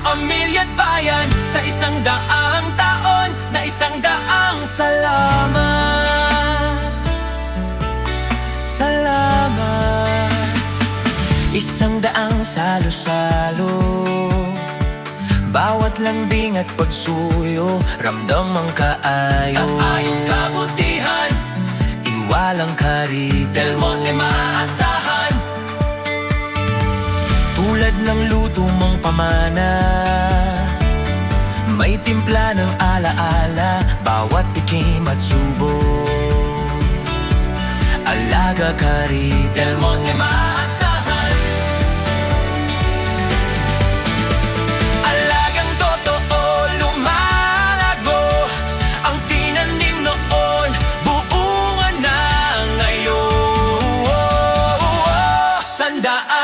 pamilya't bayan sa 100 taon na 100 salamat. Salamat. 100 salo-salo, bawat lambing at pagsuyo, ramdam ang kaayo. Kaayong kabutihan, iwalang karito, Del Monte maasahan. Tulad ng luto mong pamana, may timpla ng alaala, bawat tikim at subo. Alaga karito, Del Monte maasahan. Alagang totoo, lumalago, ang tinanim noon, buungan na ngayon. 100